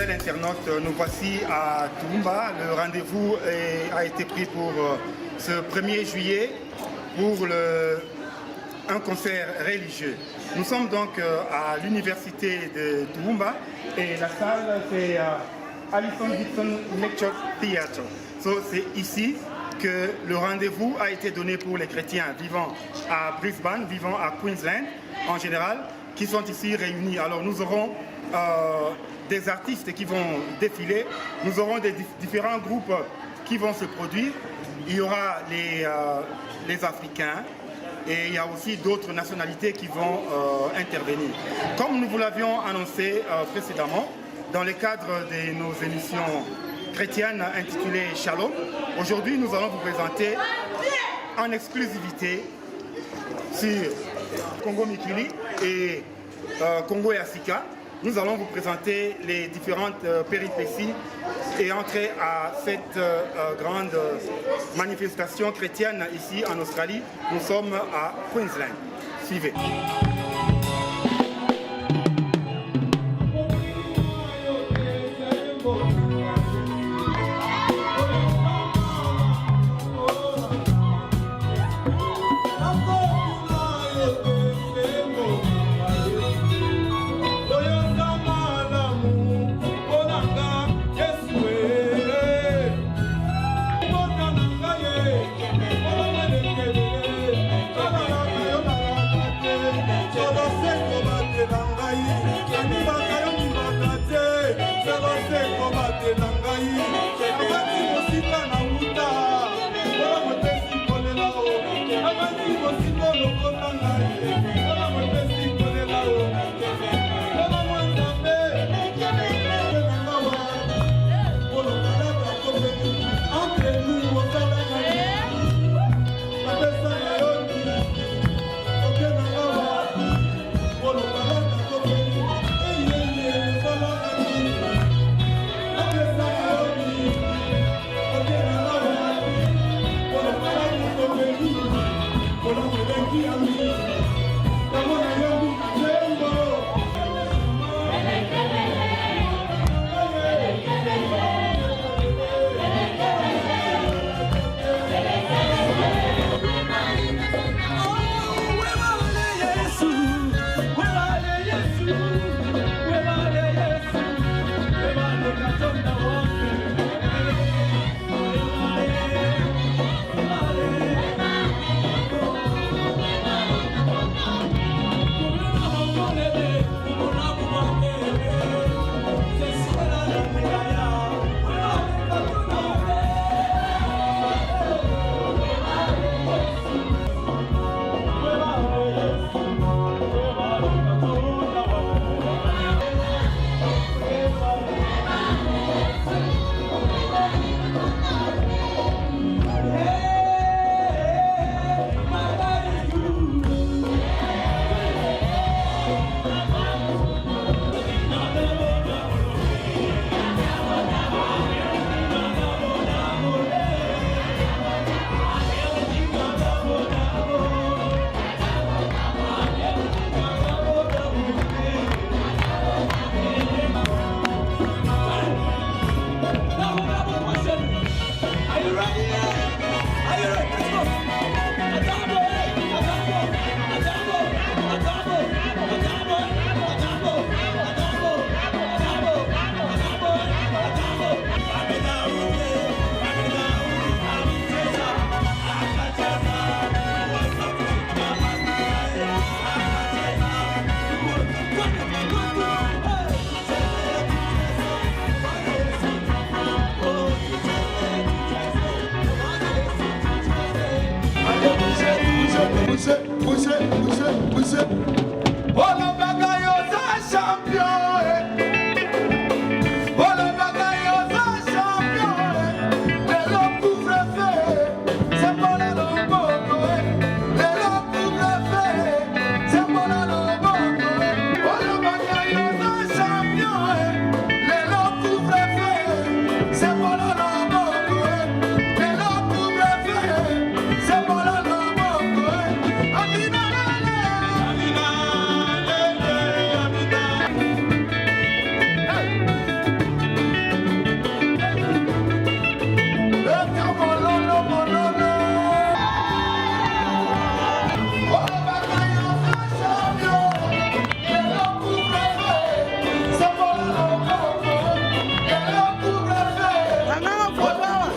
fidèles internautes, nous voici à Toumba. Le rendez-vous a été pris pour ce 1er juillet pour un concert religieux. Nous sommes donc à l'université de Toumba et la salle c'est Alison Dixon Lecture Theatre. C'est ici que le rendez-vous a été donné pour les chrétiens vivant à Brisbane, vivant à Queensland en général, qui sont ici réunis. Alors nous aurons des artistes qui vont défiler, nous aurons des différents groupes qui vont se produire. Il y aura les Africains et il y a aussi d'autres nationalités qui vont intervenir. Comme nous vous l'avions annoncé précédemment, dans le cadre de nos émissions chrétiennes intitulées Shalom, aujourd'hui nous allons vous présenter en exclusivité sur Congo Mikili et Congo et Asika. Nous allons vous présenter les différentes péripéties et entrer à cette grande manifestation chrétienne ici en Australie. Nous sommes à Queensland. Suivez.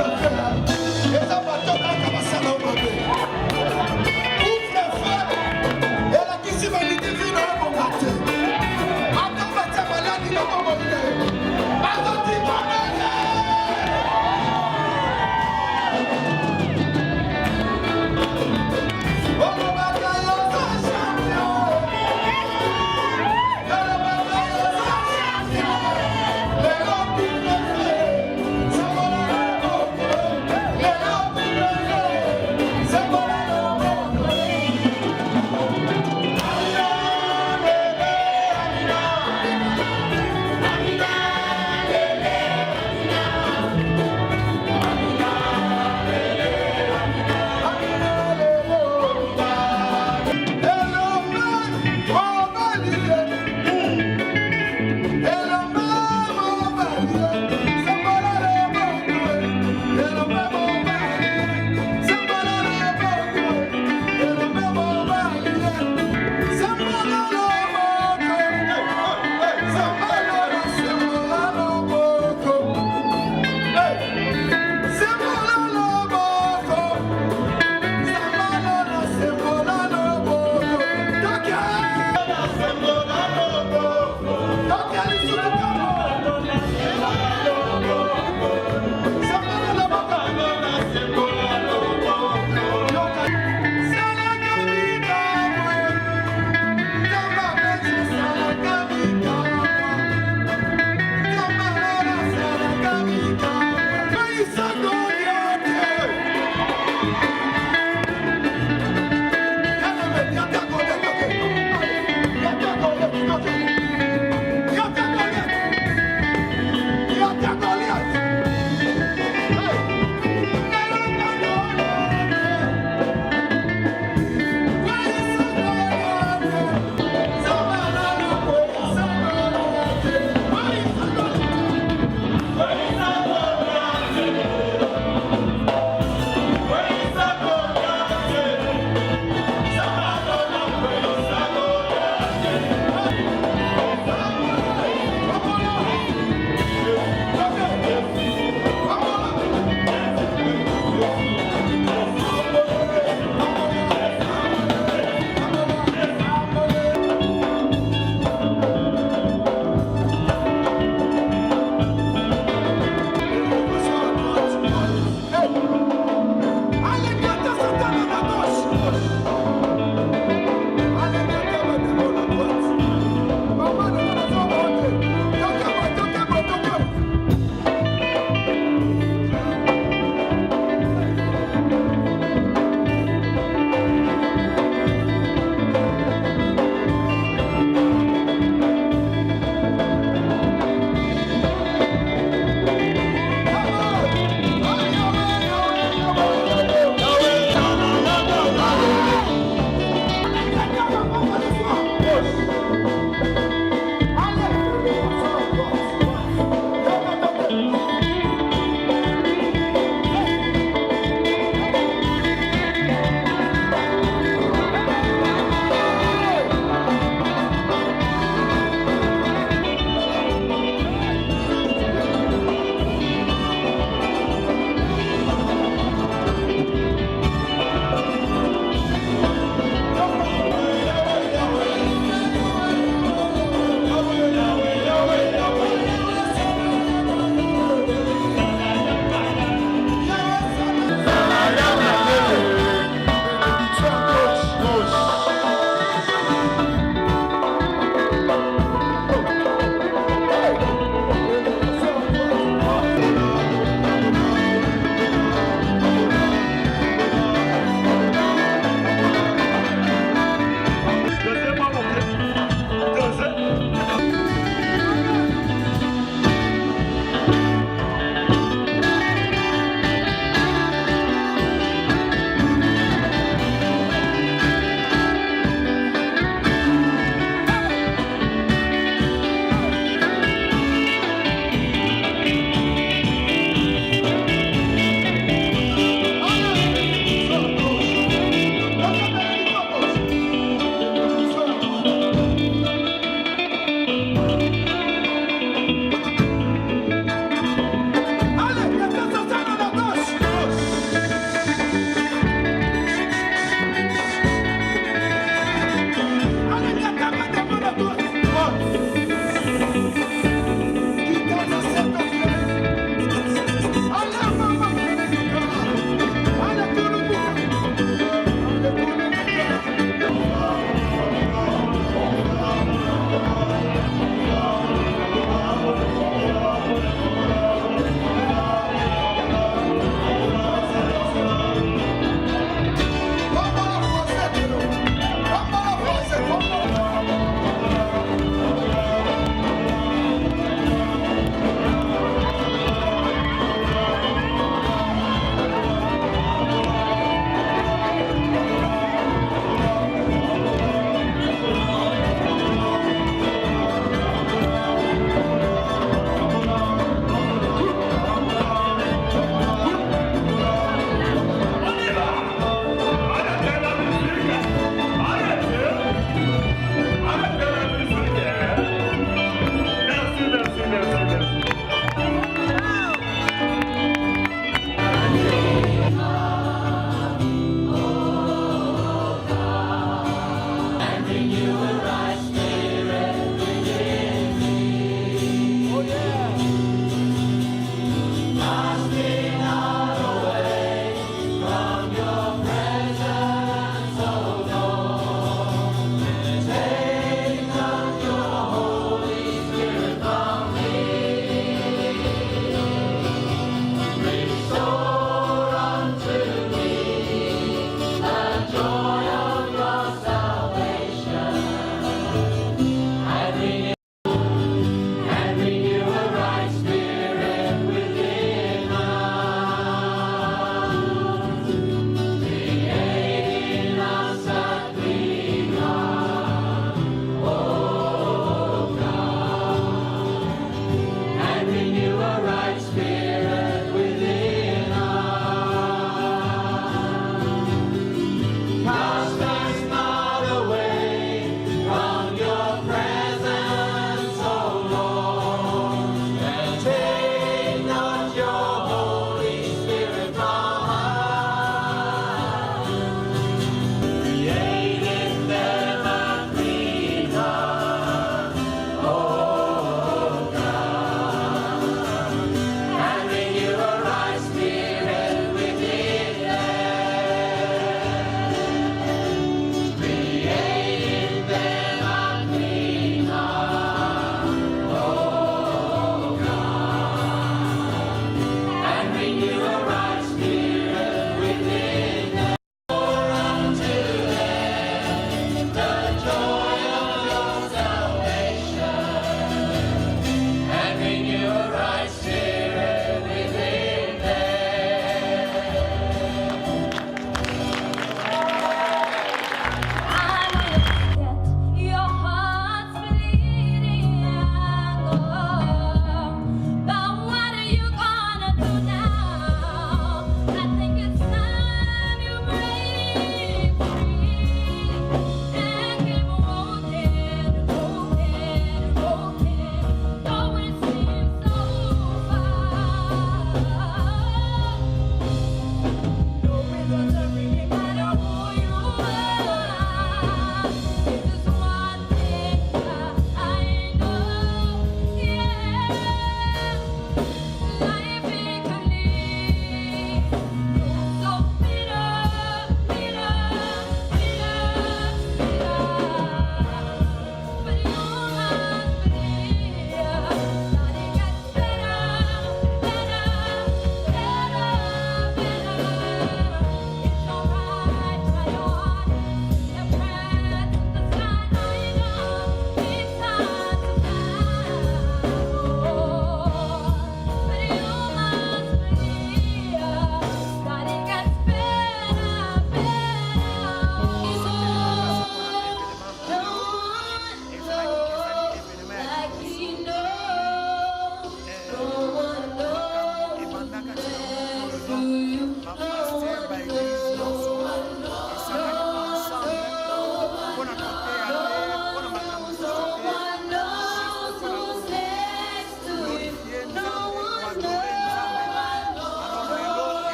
Champion!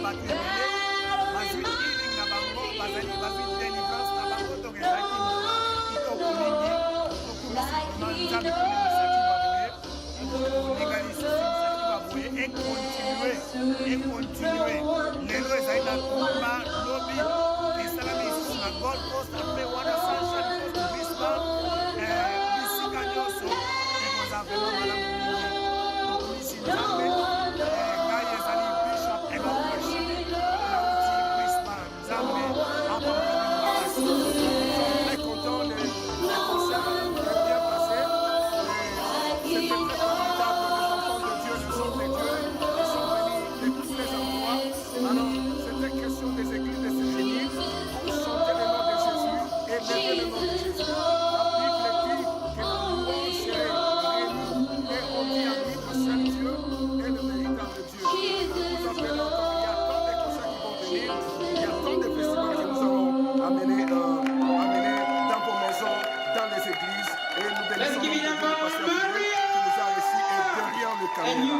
bato ebele bazwi healing na bango bazwi délivrance na bango donc ezalaki kitoko mingi okumisi nzambe kolemisaki baboye kolinga lisusu et continuer lelo ezali na kumba lobi esalami lisusu na Gold Coast mpe wana Sunshine Coast Bispa bisika nyonso ekozala vraimen malamu mingi okomisi nzambe ngai ezali Bishop Enoch Rashid nauti Bispa nzambe apamolaki très content de concert bien passé c'était très confortable les enfants de Dieu nous sommes les dieux. Alors, c'était question des églises de se réunir pour chanter le nom de Jésus et lever le nom de Jésus. La Bible dit que la louange serait réunie et on dit à lui le seul Dieu et le véritable Dieu. Nous appelons encore, il y a tant de concerts qui vont venir, il y a tant de festivals que nous allons amener dans vos maisons, dans les églises et nous bénissons le pasteur qui nous a reçus et derrière le caméra.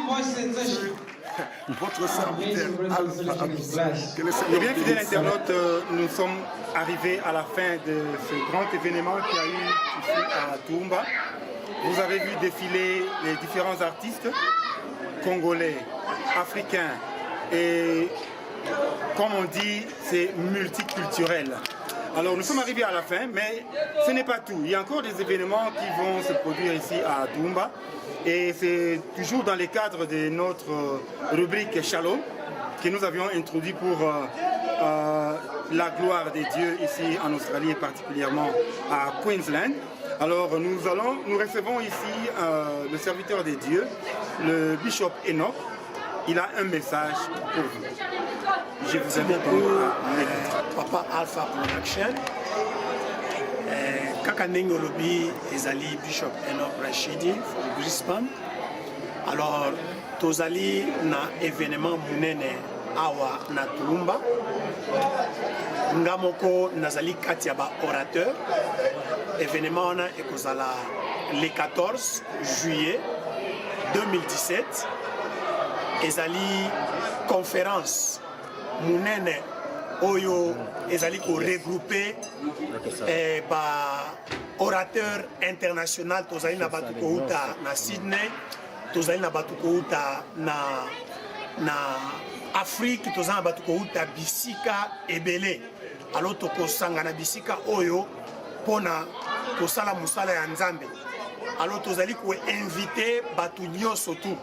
Votre serviteur Alpha Amis. Eh bien, fidèles internautes, nous sommes arrivés à la fin de ce grand événement qui a eu ici à Toumba. Vous avez vu défiler les différents artistes congolais, africains et comme on dit, c'est multiculturel. Alors nous sommes arrivés à la fin, mais ce n'est pas tout. Il y a encore des événements qui vont se produire ici à Toumba. Et c'est toujours dans le cadre de notre rubrique Shalom que nous avions introduit pour la gloire des dieux ici en Australie et particulièrement à Queensland. Alors nous recevons ici le serviteur des dieux, le Bishop Enoch. Il a un message pour vous. Je vous invite à Papa Alpha Production. Kaka ndenge olobi ezali Bishop Enoch Rashidi from Brisbane. Alors tozali na événement munene awa na Toumba. Nga moko nazali kati ya ba orateur. Événement wana ekozala le 14 juillet 2017. Ezali conférence munene oyo ezali ko regrouper ba orateur international tozali na batu kouta na Sydney, tozali na batu kouta na Afrique, tozali na batu kouta bisika ebele. Alors tokosanga na bisika oyo pona kosala musala ya Nzambe. Alors tozali ko inviter batu nyonso tu.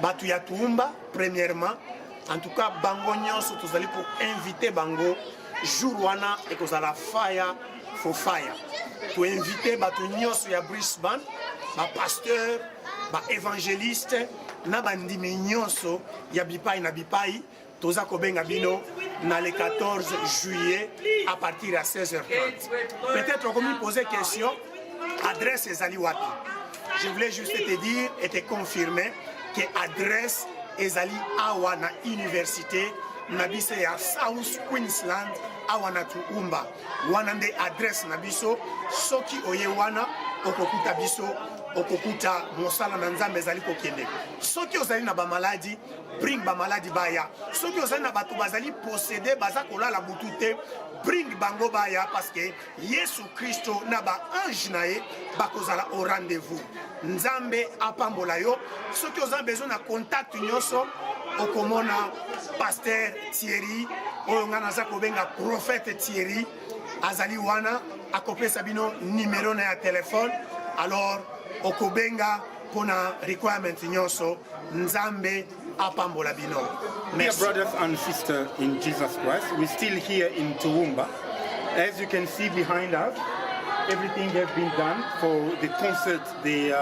Batu ya Toumba premièrement. En tout cas, bango nyonso tozali pour inviter bango jour wana ekozala fire for fire. Pour inviter batu nyonso ya Brisbane, ba pasteur, ba évangéliste, na bandimi nyonso ya bipai na bipai, toza kobenga bino na le 14 juillet à partir à 16h30. Peut-être qu'on me poser question, adresse ezali wapi. Je voulais juste te dire et te confirmer que adresse ezali awa na université na biso ya South Queensland awa na Toumba. Wana nde adresse na biso, soki oye wana okokuta biso, okokuta mosala na Nzambe ezali kokende. Soki ozali na ba maladie, bring ba maladie baya. Soki ozali na bato bazali possédé baza kolala butu te, bring bango baya parce que Yesu Kristo na ba ange na ye bakozala au rendez-vous. Nzambe apambola yo. Soki ozali besoin na contact nyonso okomona pasteur Thierry oyo ngana za kobenga prophète Thierry azali wana akopesa bino numéro na ya téléphone. Alors okobenga pona requirement nyonso Nzambe apambola bino. Dear brothers and sisters in Jesus Christ, we're still here in Toowoomba. As you can see behind us, everything has been done for the concert, the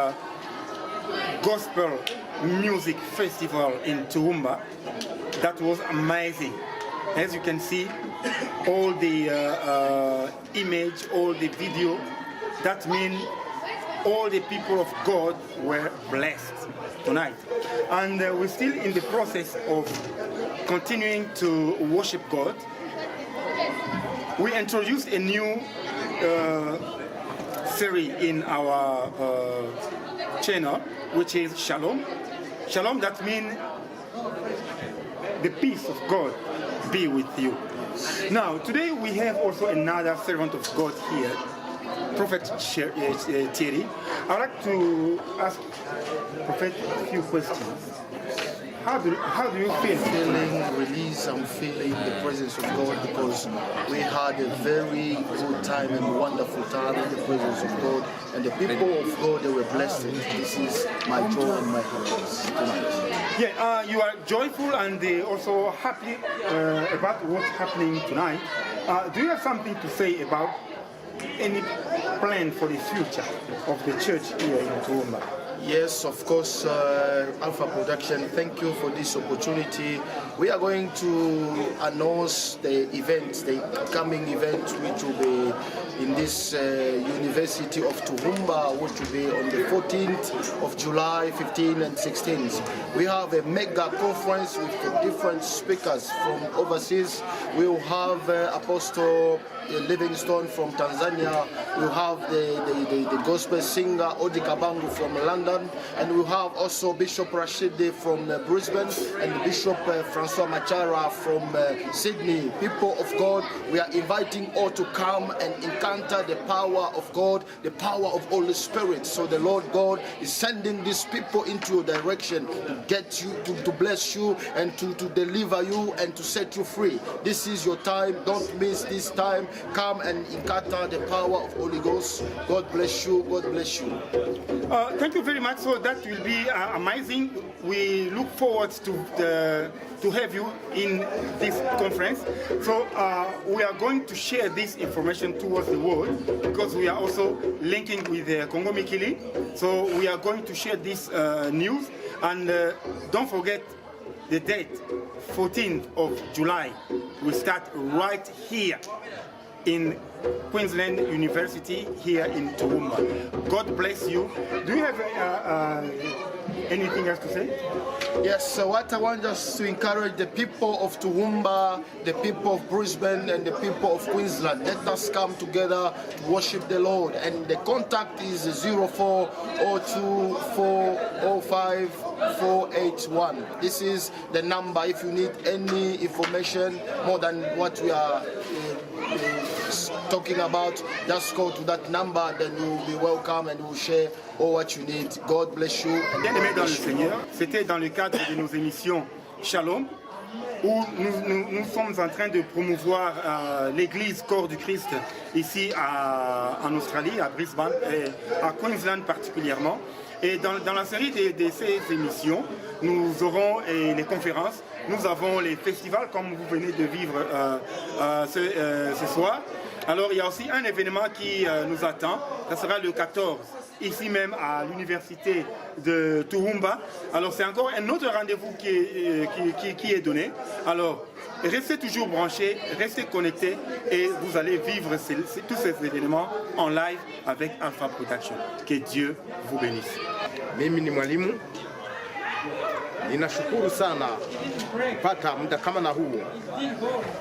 gospel music festival in Toowoomba. That was amazing. As you can see, all the image, all the video, that means all the people of God were blessed tonight. And we're still in the process of continuing to worship God. We introduced a new series in our channel, which is Shalom. Shalom, that means the peace of God be with you. Now, today we have also another servant of God here, Prophet Thierry. I would like to ask Prophet a few questions. How do you feel? I'm feeling release, I'm feeling the presence of God, because we had a very good time and wonderful time in the presence of God, and the people of God, they were blessed. This is my joy and my happiness tonight. Yeah, you are joyful and also happy about what's happening tonight. Do you have something to say about any plan for the future of the church here in Toowoomba? Yes, of course, Alpha Production, thank you for this opportunity. We are going to announce the event, the coming event, which will be in this University of Toowoomba, which will be on the 14th of July, 15th and 16th. We have a mega conference with different speakers from overseas. We will have Apostle Livingstone from Tanzania. We have the gospel singer Odi Kabangu from London, and we have also Bishop Rashidi from Brisbane and Bishop Francois Machara from Sydney. People of God, we are inviting all to come and encounter the power of God, the power of Holy Spirit. So the Lord God is sending these people into your direction to get you, to bless you, and to deliver you and to set you free. This is your time. Don't miss this time. Come and encounter the power of Holy Ghost. God bless you. God bless you. Thank you very much. So that will be amazing. We look forward to have you in this conference. So we are going to share this information towards the world, because we are also linking with Congo Mikili. So we are going to share this news, and don't forget the date, 14th of July. We start right here in Queensland University here in Toowoomba. God bless you. Do you have anything else to say? Yes, so what I want us to encourage the people of Toowoomba, the people of Brisbane and the people of Queensland, let us come together to worship the Lord. And the contact is 0402405481. This is the number if you need any information more than what we are talking about. Just go to that number, then you will be welcome and we'll share all what you need. God bless you. Bien-aimés dans le Seigneur, c'était dans le cadre de nos émissions Shalom, où nous sommes en train de promouvoir l'église Corps du Christ ici en Australie, à Brisbane et à Queensland particulièrement. Et dans la série de ces émissions, nous aurons les conférences, nous avons les festivals comme vous venez de vivre ce soir. Alors il y a aussi un événement qui nous attend, ça sera le 14, ici même à l'université de Toowoomba. Alors c'est encore un autre rendez-vous qui est donné. Alors restez toujours branchés, restez connectés et vous allez vivre tous ces événements en live avec Alpha Production. Que Dieu vous bénisse. Mimi ni mwalimu. Ninashukuru sana kupata muda kama na huu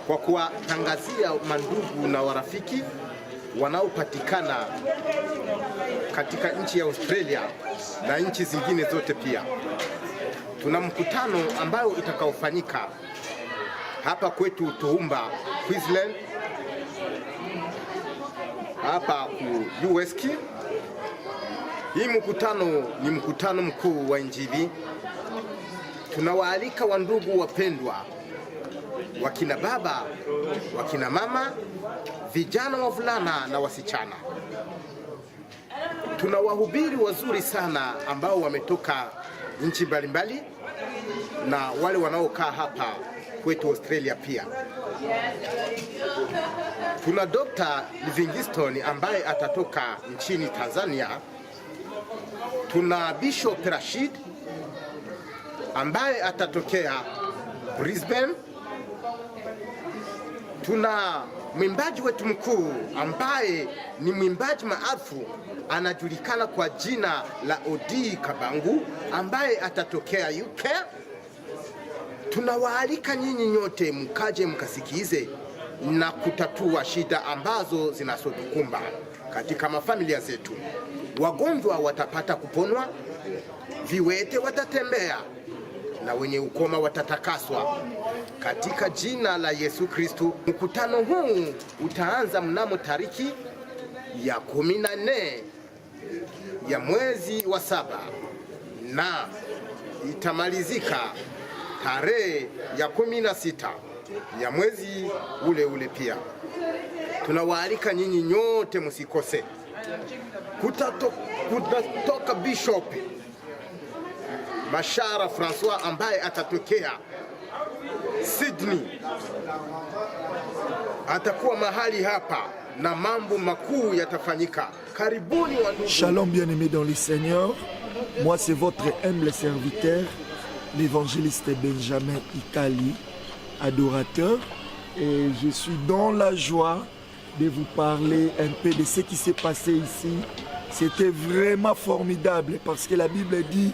kwa kuwatangazia mandugu na warafiki wanaopatikana katika nchi ya Australia na nchi zingine zote pia. Tuna mkutano ambao itakaofanyika hapa kwetu Toowoomba, Queensland, hapa USK. Hii mkutano ni mkutano mkuu wa Injili. Tunawaalika wandugu wapendwa, wakina baba, wakina mama, vijana, wavulana na wasichana. Tuna wahubiri wazuri sana ambao wametoka nchi mbalimbali na wale wanaokaa hapa kwetu Australia pia. Tuna Dr. Livingstone ambaye atatoka nchini Tanzania. Tuna Bishop Rashid ambaye atatokea Brisbane. Tuna mwimbaji wetu mkuu ambaye ni mwimbaji maarufu, anajulikana kwa jina la Odi Kabangu ambaye atatokea UK. Tunawaalika nyinyi nyote mkaje mkasikize na kutatua shida ambazo zinasotukumba katika mafamilia zetu. Wagonjwa watapata kuponwa, viwete watatembea, na wenye ukoma watatakaswa katika jina la Yesu Kristo. Mkutano huu utaanza mnamo tariki ya 14 ya mwezi wa 7 na itamalizika tarehe ya 16 ya mwezi ule ule pia. Tunawaalika nyinyi nyote msikose. Kutatoka Bishop Mashara Francois ambaye atatokea Sydney. Atakuwa mahali hapa na mambo makuu yatafanyika. Karibuni wandugu. Shalom bien-aimés dans le Seigneur. Moi c'est votre humble serviteur, l'évangéliste Benjamin Ikali, adorateur. Et je suis dans la joie de vous parler un peu de ce qui s'est passé ici. C'était vraiment formidable parce que la Bible dit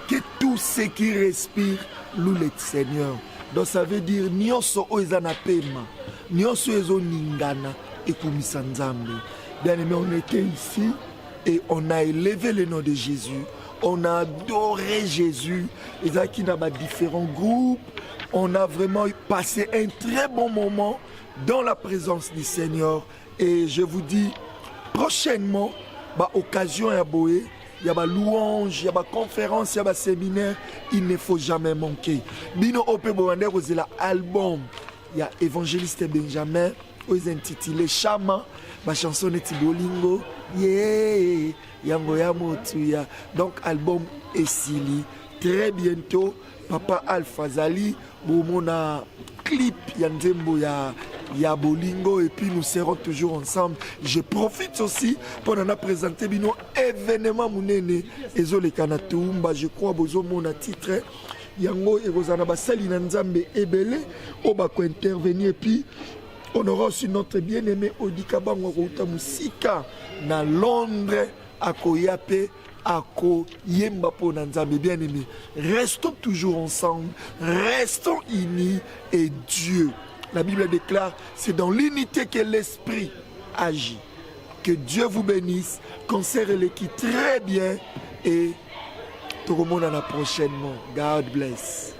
que tout ce qui respire loue le Seigneur. Donc ça veut dire nyonso oizana pema, nyonso ezo ningana et kumisa nzambe. Bien aimé, on était ici et on a élevé le nom de Jésus. On a adoré Jésus. Les qui n'a pas différents groupes. On a vraiment passé un très bon moment dans la présence du Seigneur. Et je vous dis, prochainement, bah, occasion à Boé, il y a des louanges, il y a des conférences, il y a des séminaires, il ne faut jamais manquer. Bino Ope Boander, c'est l'album, il y a Évangéliste Benjamin, ils intitulé Chama, ma chanson est Bolingo, yeah, yango ya motuya. Donc, album Essili, très bientôt, Papa Alpha Zali, Bomona clip Yanzembo ya Bolingo, et puis nous serons toujours ensemble. Je profite aussi pour nous présenter bino événement munene ezole kanatoumba. Je crois bozo mona titre yango erozana basali na nzambe ebele oba ko intervenir, et puis on aura aussi notre bien-aimé Odikabango Routa Musika na Londres à Koyape. Ako yemba po nanzambe. Bien-aimé, restons toujours ensemble, restons unis, et Dieu, la Bible déclare, c'est dans l'unité que l'Esprit agit. Que Dieu vous bénisse, conservez-les qui très bien, et tout le monde à la prochainement. God bless.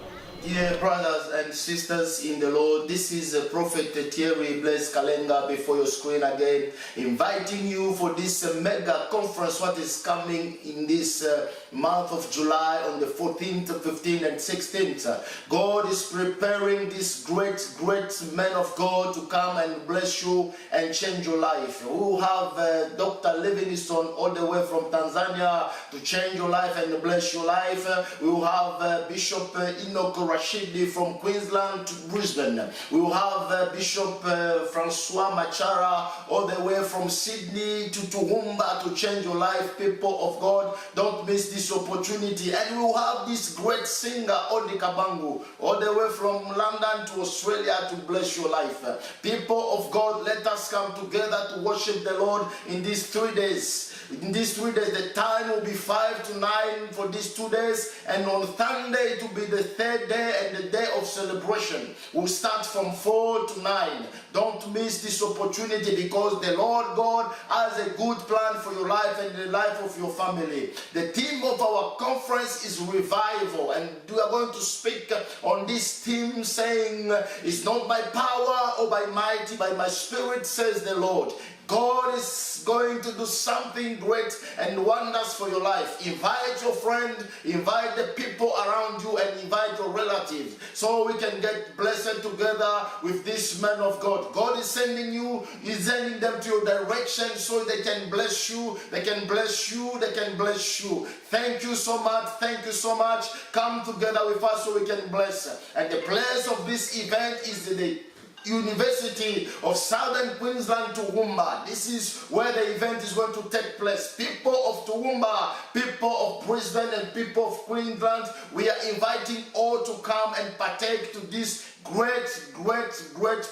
Dear brothers and sisters in the Lord, this is Prophet Thierry Blaise Kalenga before your screen again, inviting you for this mega conference what is coming in this month of July on the 14th, 15th and 16th. God is preparing this great man of God to come and bless you and change your life. We will have Dr. Livingstone all the way from Tanzania to change your life and bless your life. We will have Bishop Enoch Rashidi from Queensland to Brisbane. We will have Bishop Francois Machara all the way from Sydney to Toowoomba to change your life. People of God, don't miss this opportunity. And we will have this great singer Odi Kabangu all the way from London to Australia to bless your life. People of God, let us come together to worship the Lord in these 3 days. In these 3 days, the time will be 5 to 9 for these 2 days, and on Sunday to be the 3rd day and the day of celebration. We'll start from 4 to 9. Don't miss this opportunity, because the Lord God has a good plan for your life and the life of your family. The theme of our conference is revival, and we are going to speak on this theme saying, it's not by power or by might, by my spirit, says the Lord. God is going to do something great and wonders for your life. Invite your friend, invite the people around you, and invite your relatives, so we can get blessed together with this man of God. God is sending you, He's sending them to your direction so they can bless you, they can bless you, they can bless you. Thank you so much, thank you so much. Come together with us so we can bless. And the place of this event is the University of Southern Queensland, Toowoomba. This is where the event is going to take place. People of Toowoomba, people of Brisbane, and people of Queensland, we are inviting all to come and partake to this great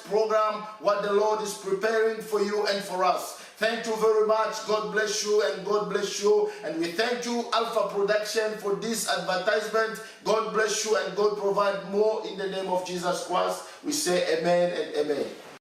program, what the Lord is preparing for you and for us. Thank you very much. God bless you, and God bless you. And we thank you, Alpha Production, for this advertisement. God bless you, and God provide more in the name of Jesus Christ. We say amen and amen.